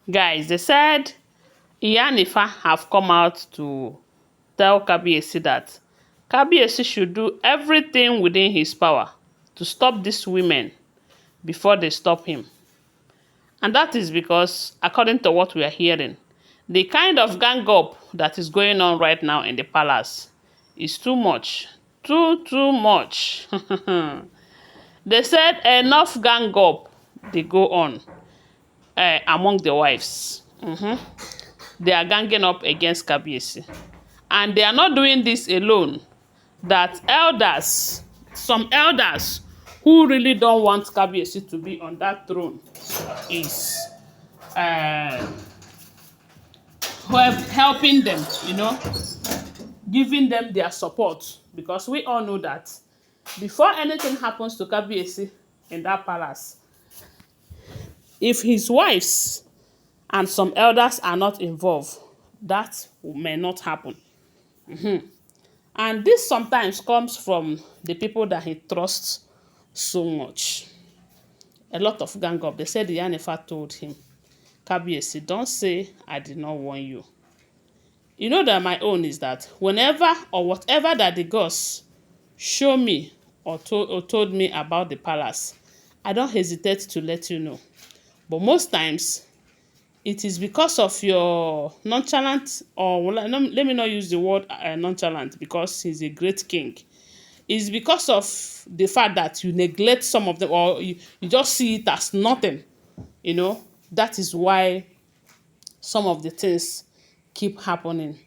Guys, they said Iyanifa have come out to tell Kabi Esi that Kabi Esi should do everything within his power to stop these women before they stop him. And that is because, according to what we are hearing, the kind of gang up that is going on right now in the palace is too much. Too much. They said enough gang up they go on among the wives. They are ganging up against Kabi Esi. And they are not doing this alone. That elders, some elders who really don't want Kabi Esi to be on that throne is helping them, giving them their support. Because we all know that before anything happens to Kabi Esi in that palace, if his wives and some elders are not involved, that may not happen. And this sometimes comes from the people that he trusts so much. A lot of gang up. They said Iyanifa told him, Kabi Esi, don't say I did not warn you. You know that my own is that whenever or whatever that the gods show me or told me about the palace, I don't hesitate to let you know. But most times, it is because of your nonchalant, or let me not use the word nonchalant, because he's a great king. It's because of the fact that you neglect some of them, or you just see it as nothing. That is why some of the things keep happening.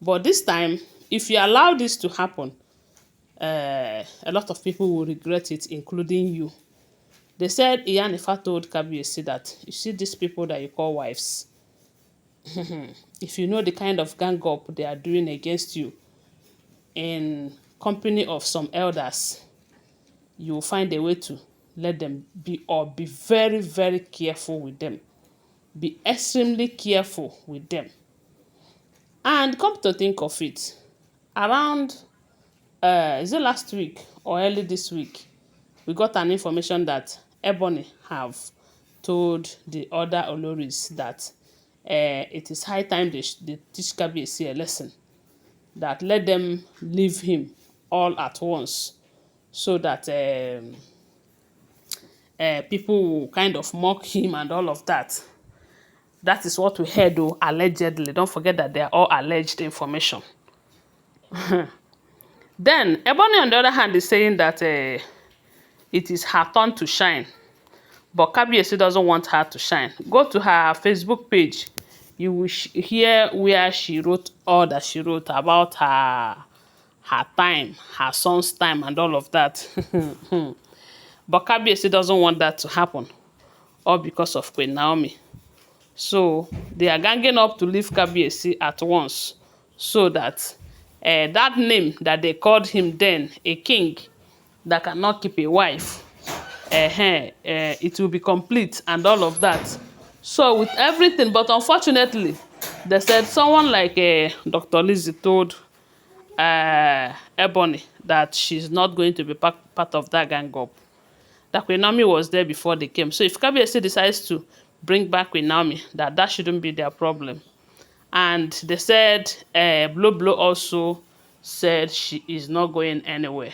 But this time, if you allow this to happen, a lot of people will regret it, including you. They said Iyanifa told Kabi Esi that, you see these people that you call wives, if you know the kind of gang up they are doing against you in company of some elders, you will find a way to let them be, or be very, very careful with them. Be extremely careful with them. And come to think of it, around, is it last week or early this week, we got an information that Ebony have told the other Oloris that it is high time they teach Kabi Esi a lesson. That let them leave him all at once, so that people will kind of mock him and all of that. That is what we heard, though, allegedly. Don't forget that they are all alleged information. Then, Ebony, on the other hand, is saying that it is her turn to shine. But Kabi Esi doesn't want her to shine. Go to her Facebook page. You will hear where she wrote all that she wrote about her time, her son's time, and all of that. But Kabi Esi doesn't want that to happen. All because of Queen Naomi. So, they are ganging up to leave Kabi Esi at once. So that that name that they called him then, a king that cannot keep a wife, it will be complete and all of that. So with everything, but unfortunately, they said someone like Dr. Lizzie told Ebony that she's not going to be part of that gang up. That Queen Naomi was there before they came. So if Kabi Esi decides to bring back Queen Naomi, that shouldn't be their problem. And they said Blo Blo also said she is not going anywhere.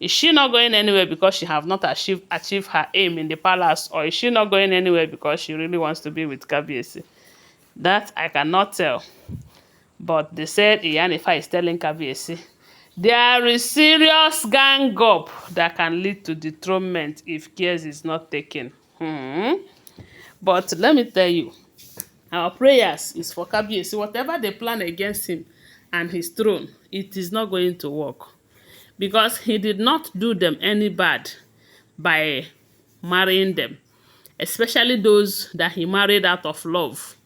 Is she not going anywhere because she have not achieved her aim in the palace, or is she not going anywhere because she really wants to be with Kabi Esi? That I cannot tell. But they said Iyanifa is telling Kabi Esi, there is serious gang up that can lead to dethronement if care is not taken. But let me tell you, our prayers is for Kabi Esi. Whatever they plan against him and his throne, it is not going to work. Because he did not do them any bad by marrying them. Especially those that he married out of love.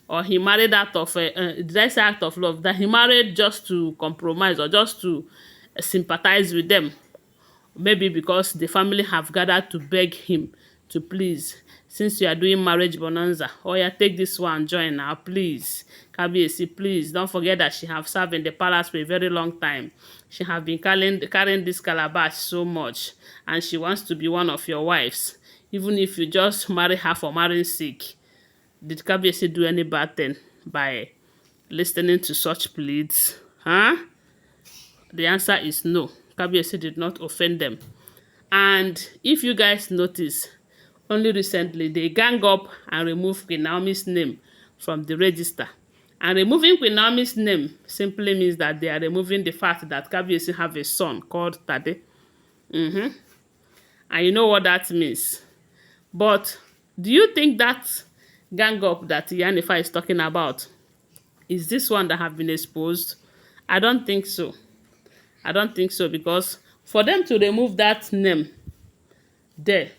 Or he married out of, did I say act of love? That he married just to compromise or just to sympathize with them. Maybe because the family have gathered to beg him to please, since you are doing marriage bonanza, take this one, join now, please. Kabi Esi, please, don't forget that she have served in the palace for a very long time. She have been carrying this calabash so much, and she wants to be one of your wives, even if you just marry her for marrying sake. Did Kabi Esi do any bad thing by listening to such pleads? Huh? The answer is no. Kabi Esi did not offend them. And if you guys notice, only recently they gang up and remove Queen Naomi's name from the register. And removing Queen Naomi's name simply means that they are removing the fact that Kabi Esi have a son called Tade. And you know what that means. But do you think that gang up that Iyanifa is talking about is this one that have been exposed? I don't think so. I don't think so, because for them to remove that name there,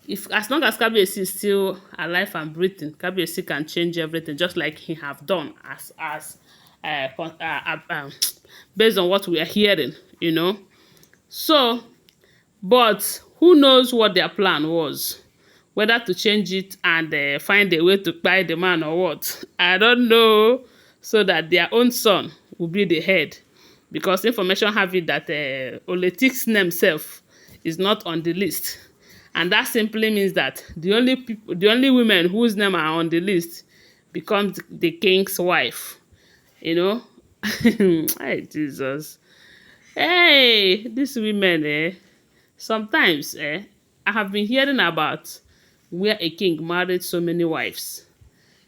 if as long as Kabi Esi is still alive and breathing, Kabi Esi can change everything, just like he have done based on what we are hearing, you know. So, but who knows what their plan was? Whether to change it and find a way to buy the man or what? I don't know. So that their own son will be the head. Because information have it that Oletik's name self is not on the list. And that simply means that the only women whose name are on the list becomes the king's wife. You know? Hey, Jesus. Hey, these women, sometimes, I have been hearing about where a king married so many wives.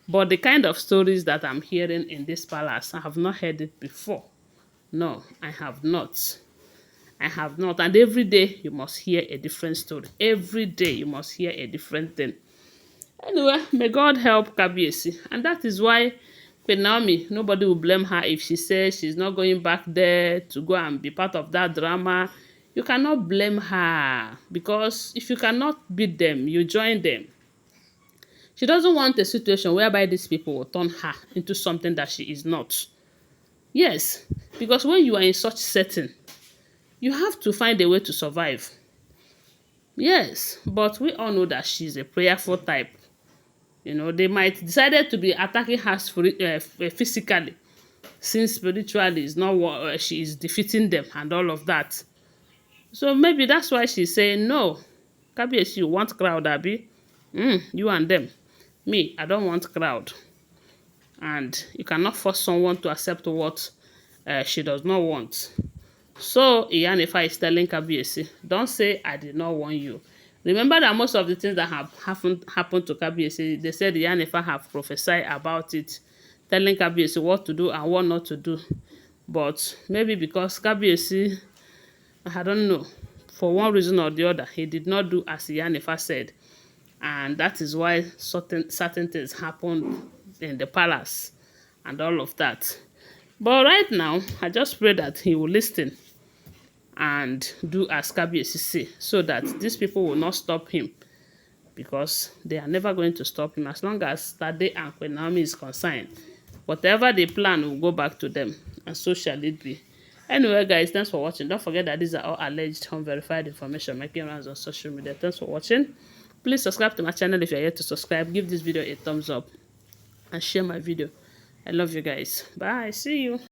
But the kind of stories that I'm hearing in this palace, I have not heard it before. No, I have not. I have not. And every day you must hear a different story. Every day you must hear a different thing. Anyway, may God help Kabi Esi. And that is why Queen Naomi, nobody will blame her if she says she's not going back there to go and be part of that drama. You cannot blame her, because if you cannot beat them, you join them. She doesn't want a situation whereby these people will turn her into something that she is not. Yes, because when you are in such setting, you have to find a way to survive. Yes, but we all know that she's a prayerful type. You know, they might decided to be attacking her physically, since spiritually is not what she is defeating them and all of that. So maybe that's why she's saying no. Kabi Esi, you want crowd, Abi? You and them. Me, I don't want crowd. And you cannot force someone to accept what she does not want. So Iyanifa is telling Kabi Esi, don't say I did not warn you. Remember that most of the things that have happened to Kabi Esi, they said Iyanifa have prophesied about it, telling Kabi Esi what to do and what not to do. But maybe because Kabi Esi, I don't know, for one reason or the other, he did not do as Iyanifa said. And that is why certain things happened in the palace and all of that. But right now, I just pray that he will listen and do as Kabi Esi say, so that these people will not stop him, because they are never going to stop him as long as Tade and Queen Naomi is concerned. Whatever they plan will go back to them, and so shall it be. Anyway, guys, thanks for watching. Don't forget that these are all alleged unverified information making rounds on social media. Thanks for watching. Please subscribe to my channel if you're yet to subscribe. Give this video a thumbs up and share my video. I love you guys. Bye. See you.